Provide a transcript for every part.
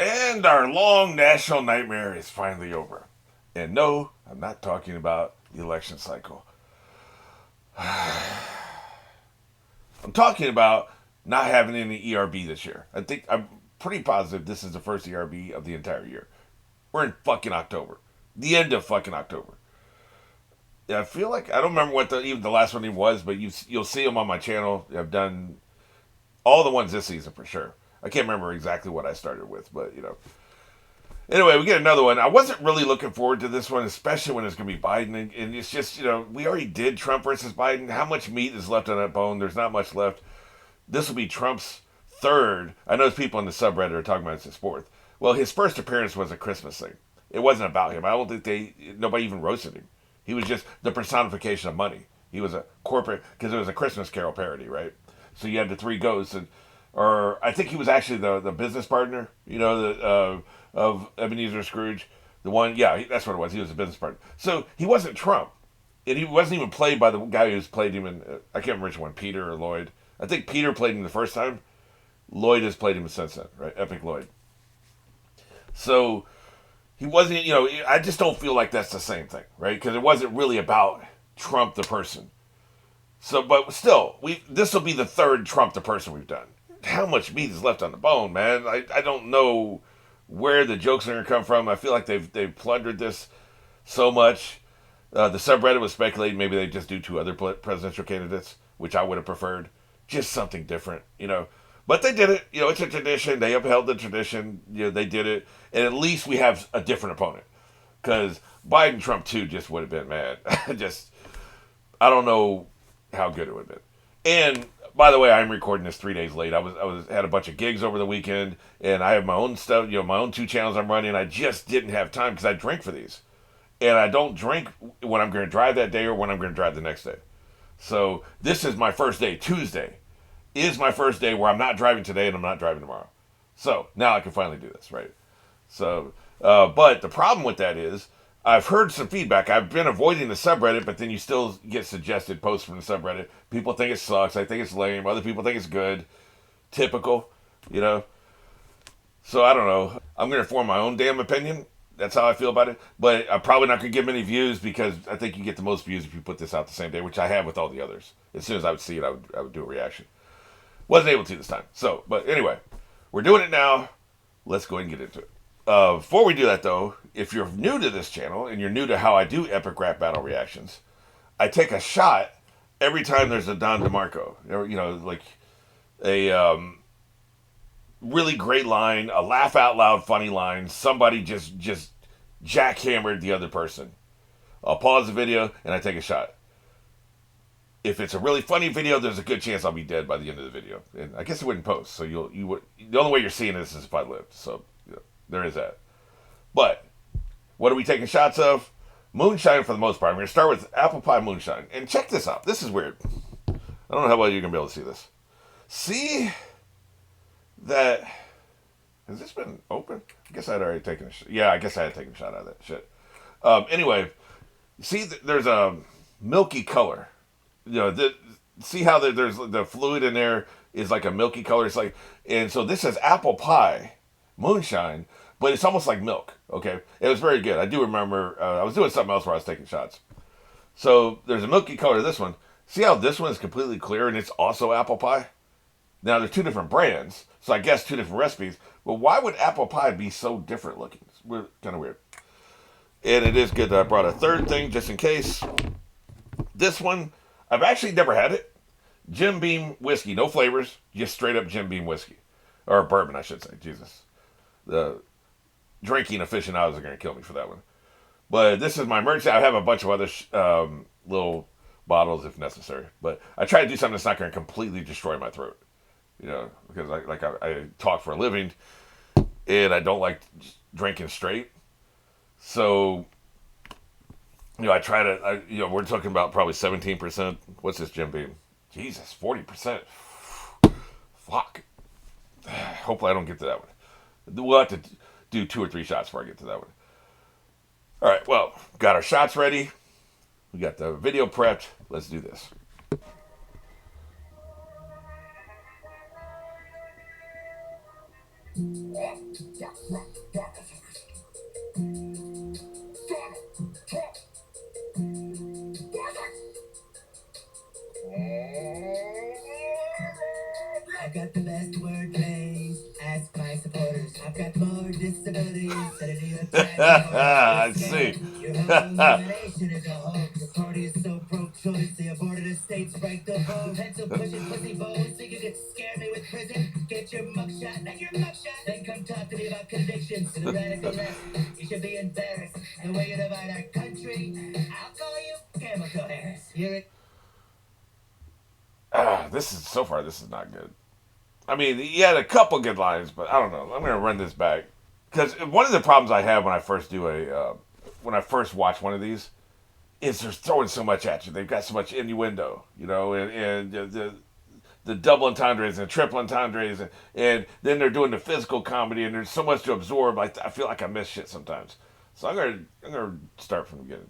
And our long national nightmare is finally over. And no, I'm not talking about the election cycle. I'm talking about not having any ERB this year. I'm pretty positive this is the first ERB of the entire year. We're in fucking October. The end of fucking October. Yeah, I feel like I don't remember what even the last one even was, but you'll see them on my channel. I've done all the ones this season for sure. I can't remember exactly what I started with, but you know. Anyway, we get another one. I wasn't really looking forward to this one, especially when it's going to be Biden. And it's just, you know, we already did Trump versus Biden. How much meat is left on that bone? There's not much left. This will be Trump's third. I know people in the subreddit are talking about it's his fourth. Well, his first appearance was a Christmas thing. It wasn't about him. I don't think nobody even roasted him. He was just the personification of money. He was a corporate, because it was a Christmas Carol parody, right? So you had the three ghosts, or I think he was actually the business partner, you know, of Ebenezer Scrooge. The one, yeah, that's what it was. He was a business partner. So he wasn't Trump. And he wasn't even played by the guy who's played him in, I can't remember which one, Peter or Lloyd. I think Peter played him the first time. Lloyd has played him since then, right? Epic Lloyd. So he wasn't, you know, I just don't feel like that's the same thing, right? Because it wasn't really about Trump the person. So, but still, this will be the third Trump the person we've done. How much meat is left on the bone, man? I don't know where the jokes are going to come from. I feel like they've plundered this so much. The subreddit was speculating maybe they just do two other presidential candidates, which I would have preferred. Just something different, you know. But they did it. You know, it's a tradition. They upheld the tradition. You know, they did it. And at least we have a different opponent. Because Biden Trump 2 just would have been, man. I don't know how good it would have been. And by the way, I'm recording this 3 days late. I had a bunch of gigs over the weekend, and I have my own stuff, you know, my own two channels I'm running. I just didn't have time because I drink for these, and I don't drink when I'm going to drive that day or when I'm going to drive the next day. So this is my first day. Tuesday is my first day where I'm not driving today and I'm not driving tomorrow. So now I can finally do this, right? So, but the problem with that is I've heard some feedback. I've been avoiding the subreddit, but then you still get suggested posts from the subreddit. People think it sucks. I think it's lame. Other people think it's good. Typical, you know. So I don't know. I'm going to form my own damn opinion. That's how I feel about it. But I'm probably not going to get many views because I think you get the most views if you put this out the same day, which I have with all the others. As soon as I would see it, I would do a reaction. Wasn't able to this time. So, but anyway, we're doing it now. Let's go ahead and get into it. Before we do that, though, if you're new to this channel and you're new to how I do epic rap battle reactions, I take a shot every time there's a Don DeMarco. You know, like a really great line, a laugh out loud funny line. Somebody just jackhammered the other person. I'll pause the video and I take a shot. If it's a really funny video, there's a good chance I'll be dead by the end of the video. And I guess it wouldn't post, so you would. The only way you're seeing this is if I lived. So you know, there is that. But what are we taking shots of? Moonshine for the most part. I'm going to start with apple pie moonshine. And check this out. This is weird. I don't know how well you're going to be able to see this. See that. Has this been open? I guess I'd already taken a shot. Yeah, I guess I had taken a shot out of that shit. Anyway, see, there's a milky color. You know, see how there's the fluid in there is like a milky color. It's like, and so this is apple pie moonshine, but it's almost like milk. Okay, it was very good. I do remember I was doing something else where I was taking shots. So there's a milky color to this one. See how this one is completely clear and it's also apple pie. Now there's two different brands, so I guess two different recipes. But why would apple pie be so different looking? It's kind of weird. And it is good that I brought a third thing just in case. This one, I've actually never had it. Jim Beam whiskey, no flavors, just straight up Jim Beam whiskey. Or bourbon, I should say. Jesus. The drinking aficionados are going to kill me for that one. But this is my merch. I have a bunch of other little bottles if necessary. But I try to do something that's not going to completely destroy my throat. You know, because I talk for a living, and I don't like drinking straight. So, you know, I try to, you know, we're talking about probably 17%. What's this Jim Beam? Jesus, 40%. Fuck. Hopefully I don't get to that one. We'll have to do 2 or 3 shots before I get to that one. All right, well, got our shots ready. We got the video prepped. Let's do this. I got the best wordplay. Ask my supporters. I've got more disabilities than any other I see. Your whole nomination is a hoax. The party is so pro-choice, they aborted a state's right to vote. Pencil pushing pussy bows, think you could scare me with prison? Get your mugshot, not your mugshot. Then come talk to me about convictions to the radical left. You should be embarrassed. The way you divide our country, I'll call you Chemical Harris. You're This is so far. This is not good. I mean, he had a couple good lines, but I don't know. I'm gonna run this back because one of the problems I have when I first do when I first watch one of these is they're throwing so much at you. They've got so much innuendo, you know, and the double entendres and triple entendres, and then they're doing the physical comedy, and there's so much to absorb. Like I feel like I miss shit sometimes. So I'm gonna start from the beginning.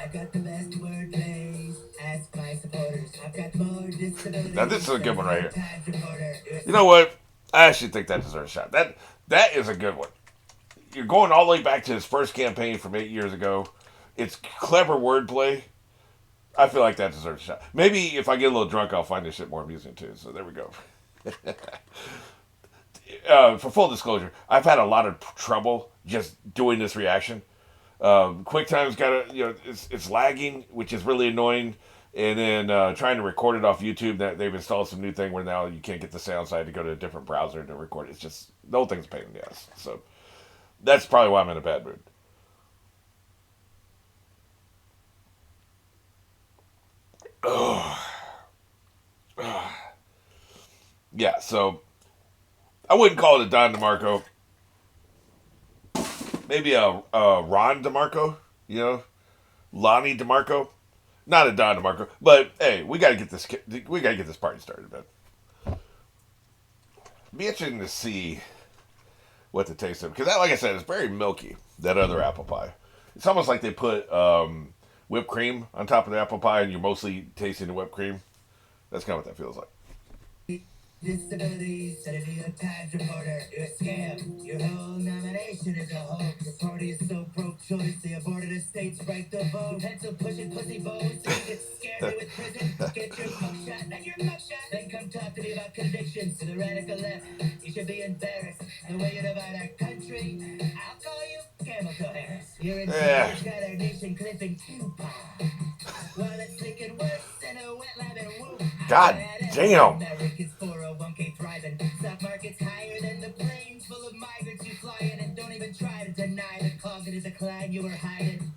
I got the best wordplay. Ask my supporters. I've got more disabilities. Now this is a good one right here. You know what? I actually think that deserves a shot. That is a good one. You're going all the way back to his first campaign from 8 years ago. It's clever wordplay. I feel like that deserves a shot. Maybe if I get a little drunk, I'll find this shit more amusing too. So there we go. For full disclosure, I've had a lot of trouble just doing this reaction. QuickTime's got it's lagging, which is really annoying. And then trying to record it off YouTube, that they've installed some new thing where now you can't get the sound side to go to a different browser to record it. It's just the whole thing's a pain in the ass. So that's probably why I'm in a bad mood. Yeah, so I wouldn't call it a Don DeMarco. Maybe a Ron DeMarco, you know, Lonnie DeMarco. Not a Don DeMarco, but hey, we gotta get this party started, man. Be interesting to see what the taste of, because like I said, it's very milky. That other apple pie, it's almost like they put whipped cream on top of the apple pie, and you're mostly tasting the whipped cream. That's kind of what that feels like. disabilities that any other Times reporter. You're a scam. Your whole nomination is a hoax. The party is so pro-choice, they aborted a state's right to vote. Pencil pushing pussy bows, so you get scared me with prison. Get your mugshot, not your mugshot. Then come talk to me about convictions to the radical left. You should be embarrassed. The way you divide our country, I'll call you Chemical Harris. You're in charge, got our nation clipping coupon. Well, it's looking worse than a wet lab and whoop. God damn. Americans 401k thriving. Stock market's higher than the planes full of migrants you fly in, and don't even try to deny the cognitive decline you were hiding.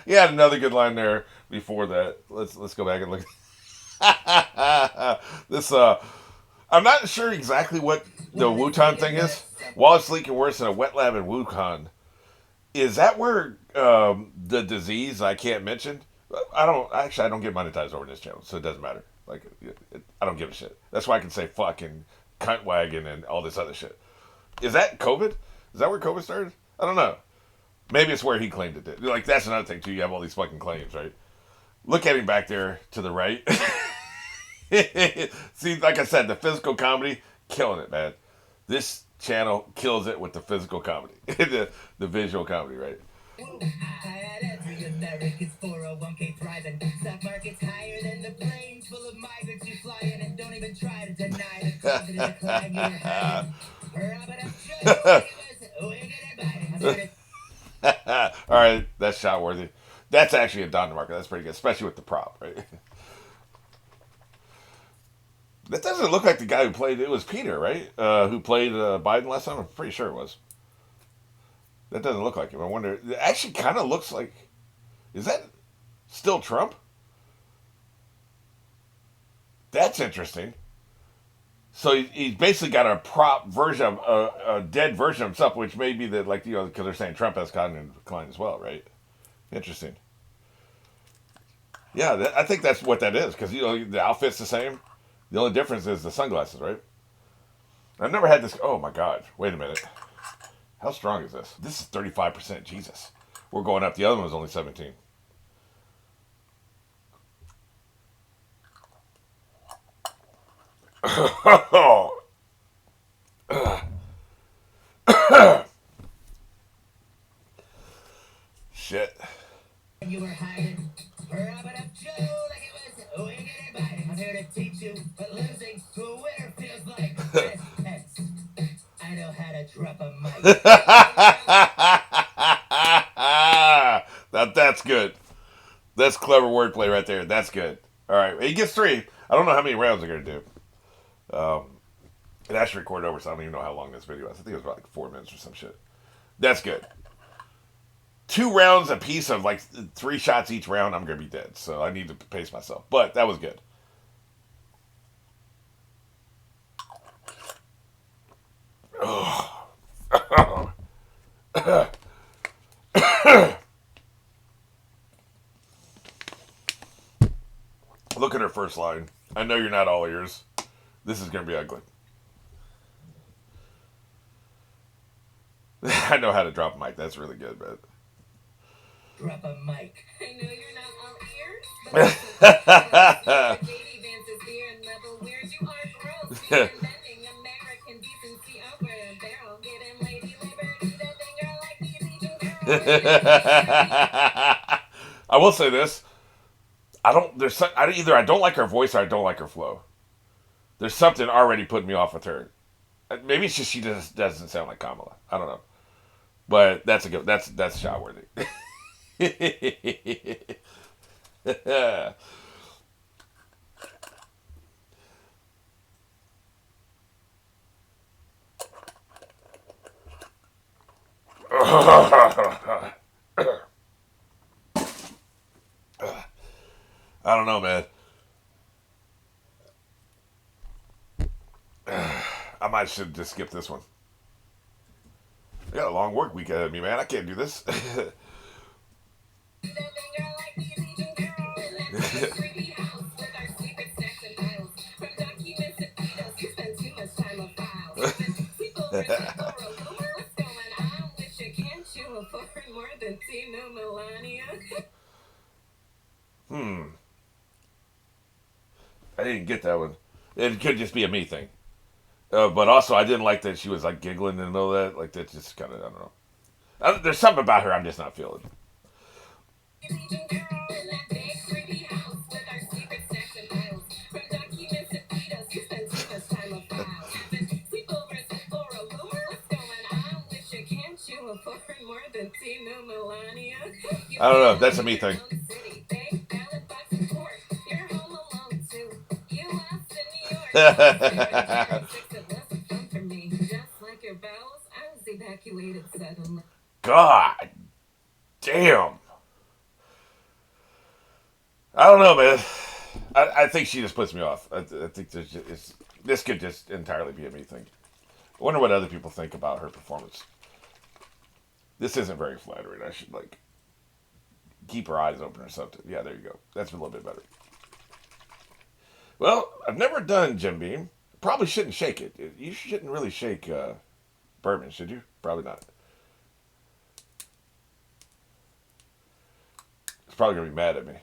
He had another good line there before that. Let's go back and look. This I'm not sure exactly what the Wutan thing is. While it's leaking worse than a wet lab in Wuhan, is that where the disease I can't mention? I don't get monetized over this channel, so it doesn't matter. Like, I don't give a shit. That's why I can say fucking cunt wagon and all this other shit. Is that COVID? Is that where COVID started? I don't know. Maybe it's where he claimed it did. Like, that's another thing too. You have all these fucking claims, right? Look at him back there to the right. See, like I said, the physical comedy, killing it, man. This channel kills it with the physical comedy, the visual comedy, right? Every American's 401k thriving. Stock market's higher than the planes full of migrants you fly in, and don't even try to deny the cognitive decline you were hiding. All right, that's shot worthy. That's actually a Don DeMarco. That's pretty good, especially with the prop, right? That doesn't look like the guy who played. It was Peter, right? Who played Biden last time? I'm pretty sure it was. That doesn't look like him. I wonder. It actually kind of looks like. Is that still Trump? That's interesting. So he's basically got a prop version of a dead version of himself, which may be that, like, because they're saying Trump has cognitive decline as well, right? Interesting. Yeah, I think that's what that is, because the outfit's the same. The only difference is the sunglasses, right? I've never had this. Oh my God! Wait a minute. How strong is this? This is 35%. Jesus. We're going up. The other one was only 17. Shit. You were hiding. Rub it up, Joe, like it was wicked and biting. I'm here to teach you what losing to a winner feels like. Hence, I know how to drop a mic. Now that's good. That's clever wordplay right there. That's good. All right, he gets 3. I don't know how many rounds they're gonna do. It actually recorded over, so I don't even know how long this video was. I think it was about like 4 minutes or some shit. That's good. 2 rounds a piece of like 3 shots each round, I'm gonna be dead. So I need to pace myself. But that was good. Look at her first line. I know you're not all ears. This is gonna be ugly. I know how to drop a mic. That's really good, but Drop a mic. I know you're not all ears, but Katie dances here and level weird. You are gross. You're bending American decency over a barrel. Getting lady labor. Do that thing, girl, like these Asian girls. I will say this. I don't. There's some, either I don't like her voice or I don't like her flow. There's something already putting me off with her. Maybe it's just she doesn't sound like Kamala. I don't know. But that's a good. That's shot worthy. I don't know, man. I might should just skip this one. I got a long work week ahead of me, man. I can't do this. Do that thing, girl, like these Asian girls. Let's get creepy house with our secret snacks and piles. From documents to photos, you spend too much time on files. People recycle a rumor. What's going on with you? Can't you afford more than Tino Melania? I didn't get that one. It could just be a me thing. But also, I didn't like that she was like giggling and all that. Like, that just kind of, I don't know. There's something about her I'm just not feeling. Asian girl in that big creepy house with our secret snacks and piles. From documents to photos, you spend too much time on files. People recycle a rumor. What's going on with you? Can't you afford more than Tino Melania? I don't know. That's a me thing. God damn. I don't know, man. I think she just puts me off. I think this could just entirely be a me thing. I wonder what other people think about her performance. This isn't very flattering. I should, like, keep her eyes open or something. Yeah, there you go. That's a little bit better. Well, I've never done Jim Beam. Probably shouldn't shake it. You shouldn't really shake bourbon, should you? Probably not. It's probably going to be mad at me.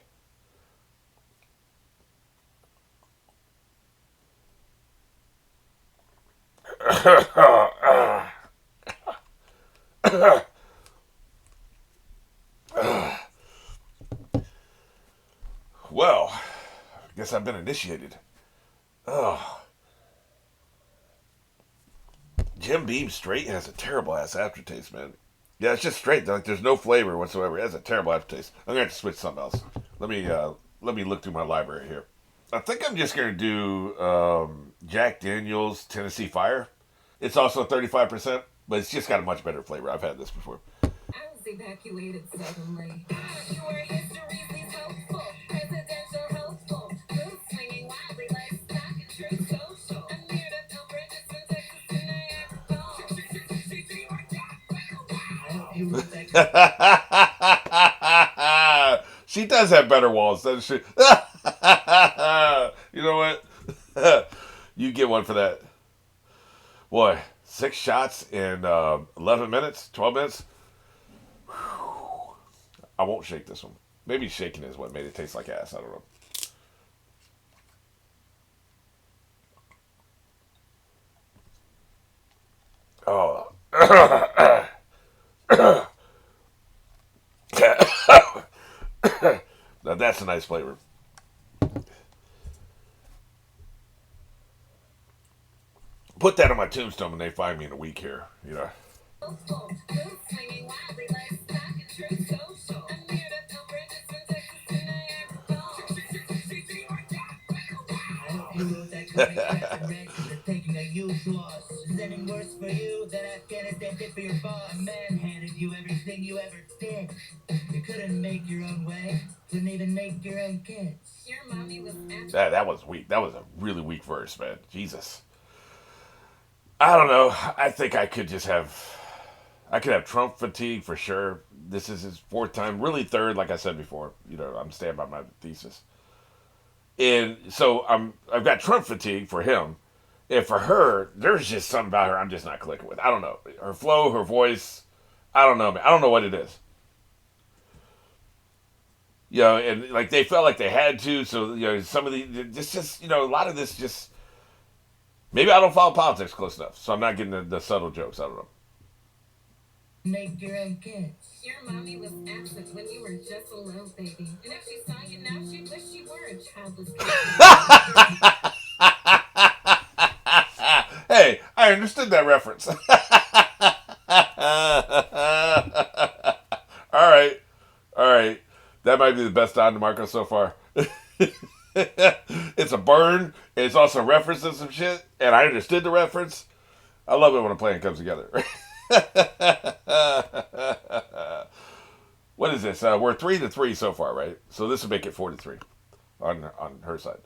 Well, I guess I've been initiated. Oh. Jim Beam straight has a terrible ass aftertaste, man. Yeah, it's just straight. Like, there's no flavor whatsoever. It has a terrible aftertaste. I'm gonna have to switch to something else. Let me look through my library here. I think I'm just gonna do Jack Daniel's Tennessee Fire. It's also 35%, but it's just got a much better flavor. I've had this before. I was evacuated suddenly. You were history's hopeful, presidential hopeful, mood swinging wildly like stock and true social. I'm here to build bridges from Texas to Niagara Falls. She does have better walls, doesn't she? You know what? You get one for that. Boy, 6 shots in 11 minutes, 12 minutes. Whew. I won't shake this one. Maybe shaking is what made it taste like ass. I don't know. Oh. Now that's a nice flavor. Put that on my tombstone when they find me in a week here. You know. You wrote that comic crap and red, you're taking a huge loss. Is anything worse for you than Afghanistan did for your boss? A man handed you everything you ever did. You couldn't make your own way, couldn't even make your own kids. Your mommy was That was weak. That was a really weak verse, man. Jesus. I don't know. I think I could just have. I could have Trump fatigue for sure. This is his fourth time, really third, like I said before. You know, I'm staying by my thesis. And so I've got Trump fatigue for him. And for her, there's just something about her I'm just not clicking with. I don't know. Her flow, her voice, I don't know, man. I don't know what it is. You know, and like they felt like they had to, so you know, some of the just you know, a lot of this just maybe I don't follow politics close enough, so I'm not getting the subtle jokes. I don't know. Make your own kids. Your mommy was absent when you were just a little baby. And if she saw you now, she'd wish she were a childless baby. Hey, I understood that reference. All right. That might be the best Don DeMarco so far. It's a burn. It's also references some shit, and I understood the reference. I love it when a plan comes together. What is this? We're 3-3 so far, right? So this will make it 4-3 on her side.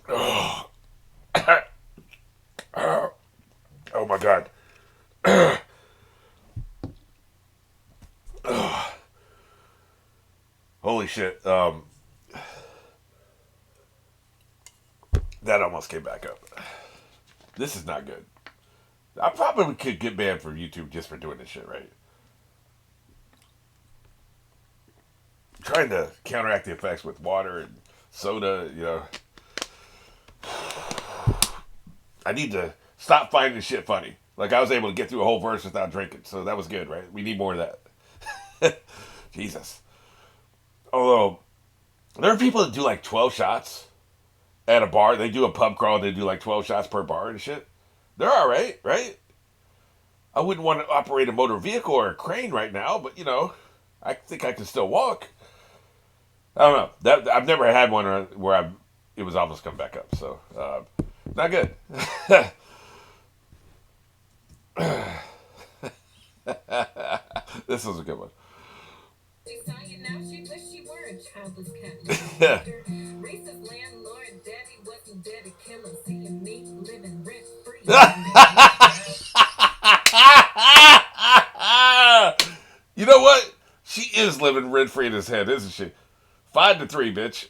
Oh, oh my god. Holy shit. That almost came back up. This is not good. I probably could get banned from YouTube just for doing this shit, right? Trying to counteract the effects with water and soda, you know. I need to stop finding this shit funny. Like, I was able to get through a whole verse without drinking, so that was good, right? We need more of that. Jesus. Although, there are people that do like 12 shots at a bar. They do a pub crawl and they do like 12 shots per bar and shit. They're alright, right? I wouldn't want to operate a motor vehicle or a crane right now, but you know, I think I can still walk. I don't know. I've never had one where it was almost come back up, so not good. This was a good one. She saw you now, she'd wish she were a childless cat. Racist landlord, daddy wasn't dead to kill him. Seeing me living rent free. You know what? She is living rent free in his head, isn't she? 5-3, bitch.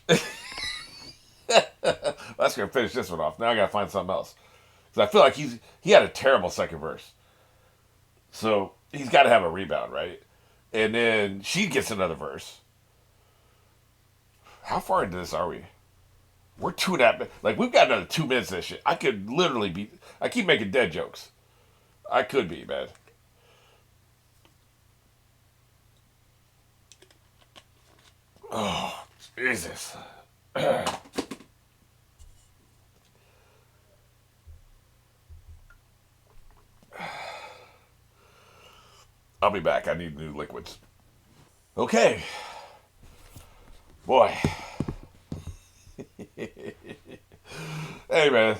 That's gonna finish this one off. Now I gotta find something else because I feel like he had a terrible second verse, so he's got to have a rebound, right? And then she gets another verse. How far into this are we? We're 2.5. Like we've got another 2 minutes of this shit. I could literally be. I keep making dead jokes. I could be, man. Oh, Jesus. I'll be back. I need new liquids. Okay. Boy. Hey, man.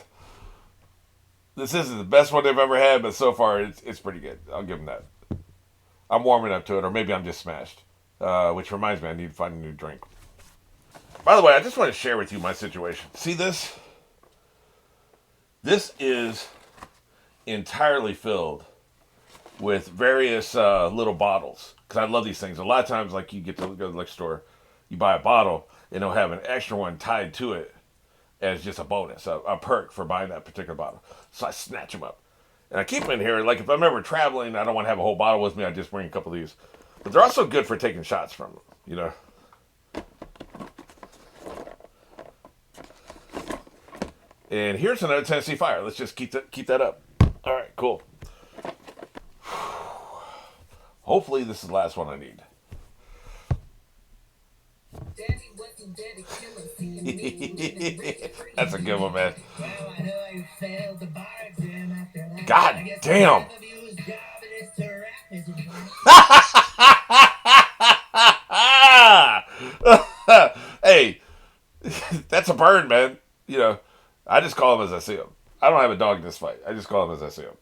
This isn't the best one they've ever had, but so far it's pretty good. I'll give them that. I'm warming up to it, or maybe I'm just smashed. Which reminds me, I need to find a new drink. By the way, I just want to share with you my situation. See this? This is entirely filled with various little bottles. Because I love these things. A lot of times, like, you get to go to the liquor store, you buy a bottle, and they'll have an extra one tied to it as just a bonus, a perk for buying that particular bottle. So I snatch them up. And I keep them in here. Like if I'm ever traveling, I don't want to have a whole bottle with me. I just bring a couple of these. But they're also good for taking shots from them. You know. And here's another Tennessee Fire. Let's just keep that up. All right, cool. Hopefully this is the last one I need. That's a good one, man. God damn. Hey, that's a burn, man. You know, I just call him as I see him. I don't have a dog in this fight. I just call him as I see him.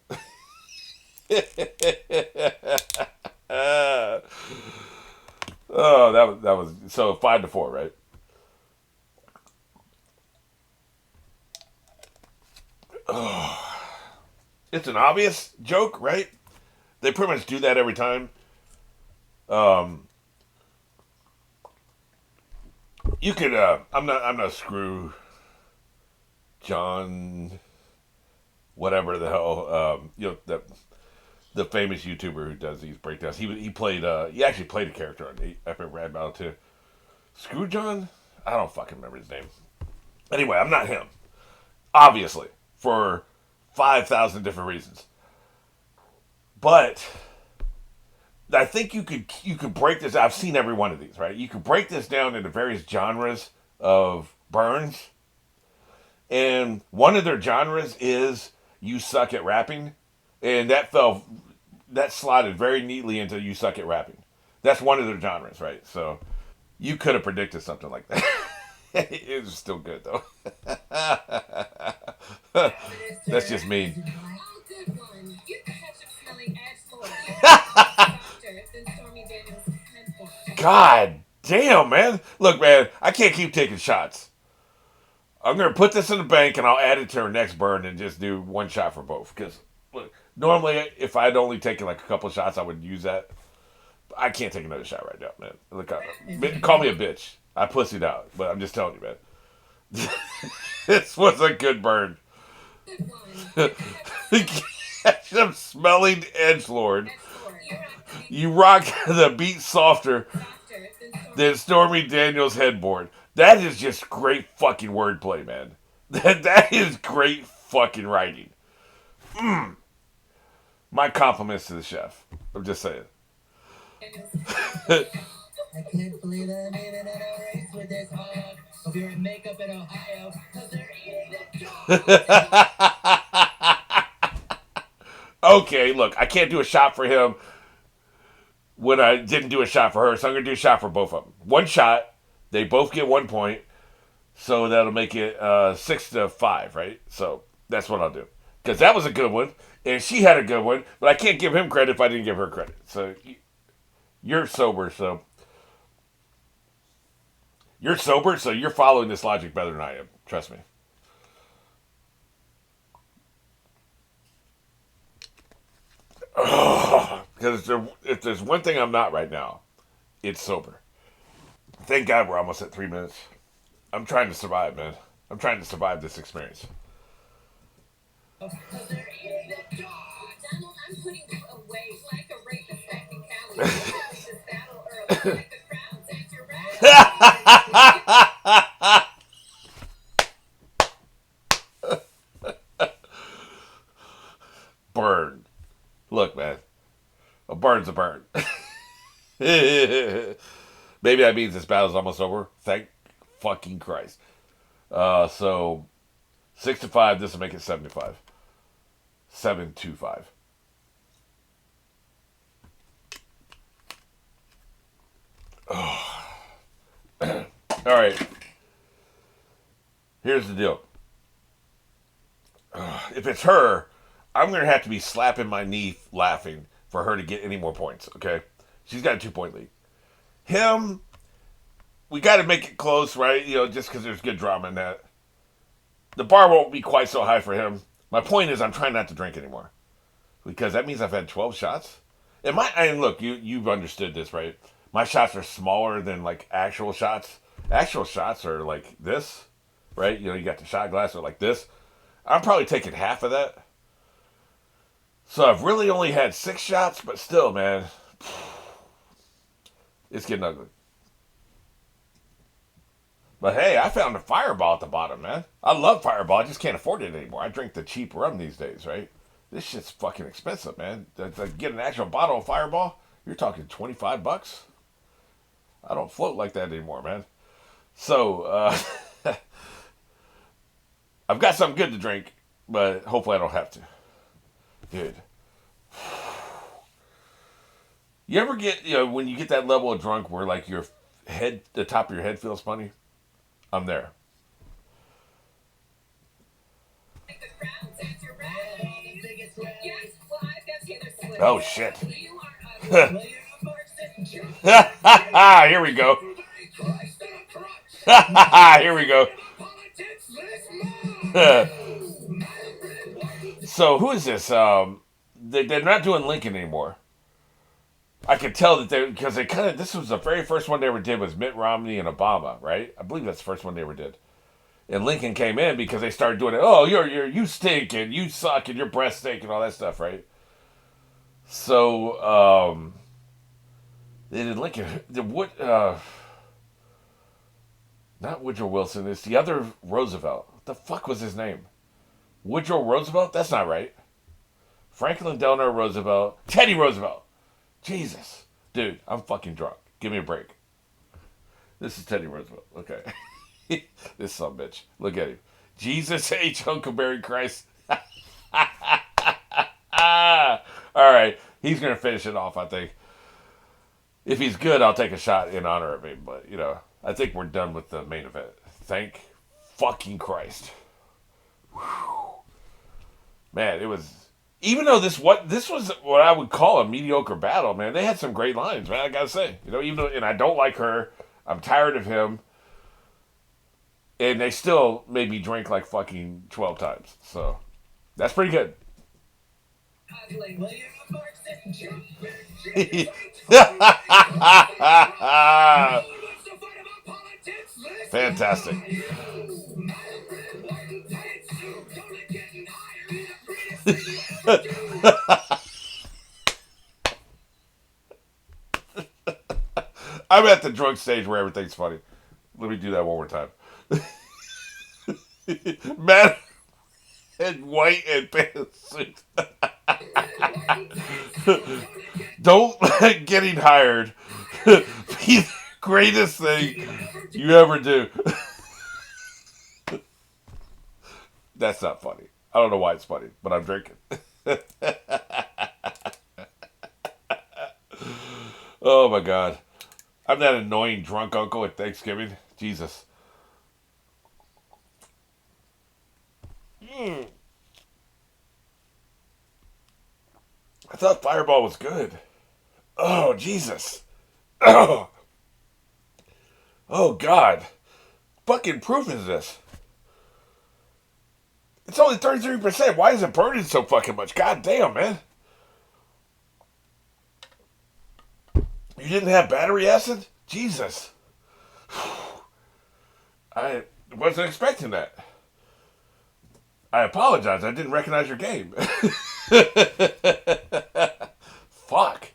Oh, that was so 5-4, right? Oh, it's an obvious joke, right? They pretty much do that every time. Um, you could. I'm not screw John, whatever the hell. The famous YouTuber who does these breakdowns. He played. He actually played a character on Epic Rad Battle too. Screw John. I don't fucking remember his name. Anyway, I'm not him. Obviously, for 5,000 different reasons. But I think you could break this. I've seen every one of these, right? You could break this down into various genres of burns, and one of their genres is you suck at rapping, and that slotted very neatly into you suck at rapping. That's one of their genres, right? So you could have predicted something like that. It was still good though. That's just me. God damn, man. Look, man, I can't keep taking shots. I'm going to put this in the bank and I'll add it to our next burn and just do one shot for both. Because, look, normally if I'd only taken like a couple shots, I would use that. I can't take another shot right now, man. Look, call me a bitch. I pussied out. But I'm just telling you, man. This was a good burn. Catch them smelling edgelord. You rock the beat softer than Stormy Daniels' headboard. That is just great fucking wordplay, man. That is great fucking writing. My compliments to the chef. I'm just saying. I can't believe I'm even in a race with this hog. Hope you're in makeup in Ohio, cause they're eating the dog. Okay, look, I can't do a shot for him when I didn't do a shot for her, so I'm going to do a shot for both of them. One shot, they both get 1 point, so that'll make it 6-5, right? So that's what I'll do. Because that was a good one, and she had a good one, but I can't give him credit if I didn't give her credit. So you're sober, so you're following this logic better than I am. Trust me. Because if there's one thing I'm not right now, it's sober. Thank God we're almost at 3 minutes. I'm trying to survive, man. I'm trying to survive this experience. Cause they're eating the dog. Donald, I'm putting you away like a rapist back in Cali. This battle early like the crowd takes your Burn. Look, man. A burn's a burn. Maybe that means this battle's almost over. Thank fucking Christ. So 6-5. This will make it 7-5. 7-5. Oh. All right. Here's the deal. If it's her, I'm going to have to be slapping my knee laughing for her to get any more points, okay? She's got a 2-point lead. Him, we got to make it close, right? You know, just because there's good drama in that. The bar won't be quite so high for him. My point is I'm trying not to drink anymore. Because that means I've had 12 shots. And look, you've understood this, right? My shots are smaller than, like, actual shots. Actual shots are like this, right? You know, you got the shot glass or like this. I'm probably taking half of that. So I've really only had 6 shots, but still, man, it's getting ugly. But hey, I found a Fireball at the bottom, man. I love Fireball. I just can't afford it anymore. I drink the cheap rum these days, right? This shit's fucking expensive, man. To get an actual bottle of Fireball, you're talking $25. I don't float like that anymore, man. So, I've got something good to drink, but hopefully I don't have to. Dude. You ever get, when you get that level of drunk where, like, your head, the top of your head feels funny? I'm there. Oh, shit. Here we go. Here we go. So, who is this? They're not doing Lincoln anymore. I could tell that because they kind of, this was the very first one they ever did was Mitt Romney and Obama, right? I believe that's the first one they ever did. And Lincoln came in because they started doing it. Oh, you stink and you suck and your breath stink and all that stuff, right? So, they did Lincoln. Not Woodrow Wilson. It's the other Roosevelt. What the fuck was his name? Woodrow Roosevelt? That's not right. Franklin Delano Roosevelt. Teddy Roosevelt. Jesus. Dude, I'm fucking drunk. Give me a break. This is Teddy Roosevelt. Okay. This son bitch. Look at him. Jesus H. Huckleberry Christ. Alright. He's going to finish it off, I think. If he's good, I'll take a shot in honor of him. But, I think we're done with the main event. Thank fucking Christ. Whew. Man, it was... Even though this was what I would call a mediocre battle, man, they had some great lines, man, I gotta say. Even though, and I don't like her, I'm tired of him, and they still made me drink like fucking 12 times. So, that's pretty good. Fantastic. I'm at the drunk stage where everything's funny. Let me do that one more time. Matt and white and pantsuit. Don't let getting hired be the greatest thing you ever do. That's not funny. I don't know why it's funny, but I'm drinking. Oh my God. I'm that annoying drunk uncle at Thanksgiving. Jesus. I thought Fireball was good. Oh, Jesus. Oh, God. Fucking proof is this? It's only 33%. Why is it burning so fucking much? God damn, man. You didn't have battery acid? Jesus. I wasn't expecting that. I apologize. I didn't recognize your game. Fuck.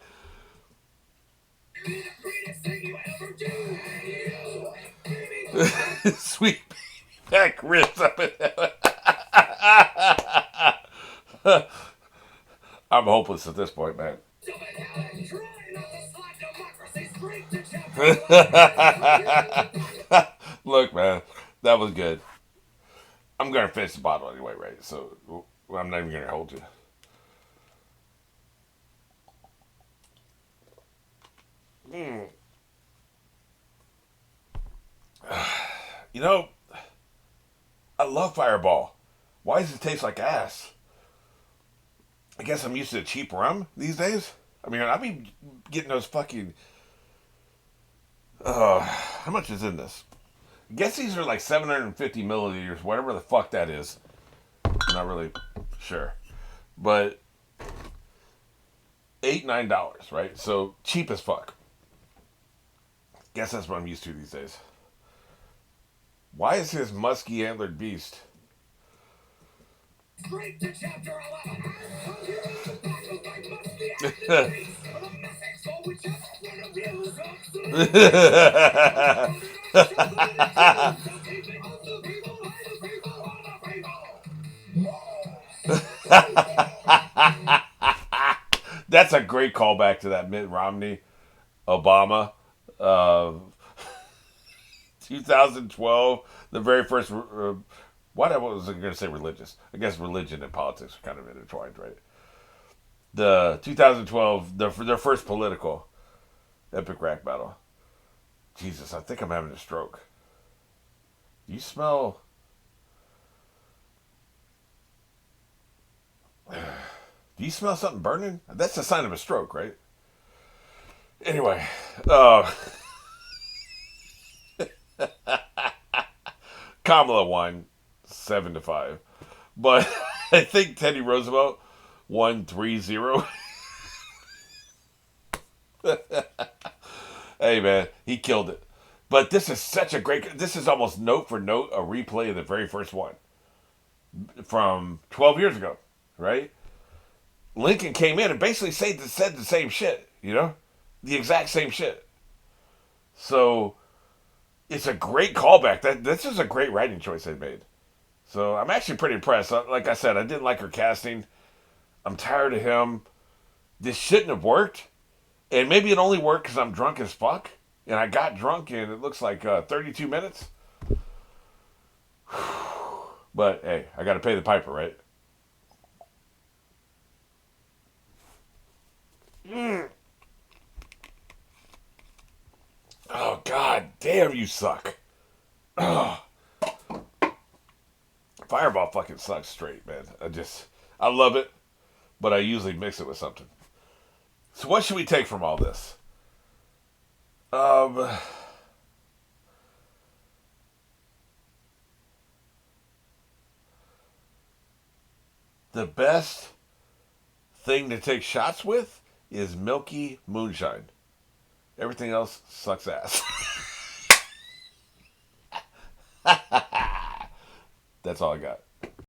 Sweet back ribs up in there. I'm hopeless at this point, man. Look, man, that was good. I'm gonna finish the bottle anyway, right? So I'm not even gonna hold you. I love Fireball. Why does it taste like ass? I guess I'm used to cheap rum these days. I mean, I've been getting those fucking. How much is in this? I guess these are like 750 milliliters, whatever the fuck that is. I'm not really sure. But $8-9, right? So cheap as fuck. Guess that's what I'm used to these days. Why is his musky antlered beast? Straight to chapter 11. That's a great callback to that Mitt Romney Obama uh, 2012, the very first. What was I going to say? Religious. I guess religion and politics are kind of intertwined, right? The 2012, their first political epic rap battle. Jesus, I think I'm having a stroke. Do you smell? Do you smell something burning? That's a sign of a stroke, right? Anyway, Kamala won 7-5, but I think Teddy Roosevelt won 3-0. Hey man, he killed it. But this is such a great. This is almost note for note a replay of the very first one from 12 years ago, right? Lincoln came in and basically said the same shit, the exact same shit. So it's a great callback. This is a great writing choice they made. So I'm actually pretty impressed. Like I said, I didn't like her casting. I'm tired of him. This shouldn't have worked. And maybe it only worked because I'm drunk as fuck. And I got drunk and it looks like 32 minutes. But hey, I got to pay the piper, right? Mm. Oh, god damn, you suck. Oh. Fireball fucking sucks straight, man. I love it, but I usually mix it with something. So what should we take from all this? Um, the best thing to take shots with is milky moonshine. Everything else sucks ass. That's all I got.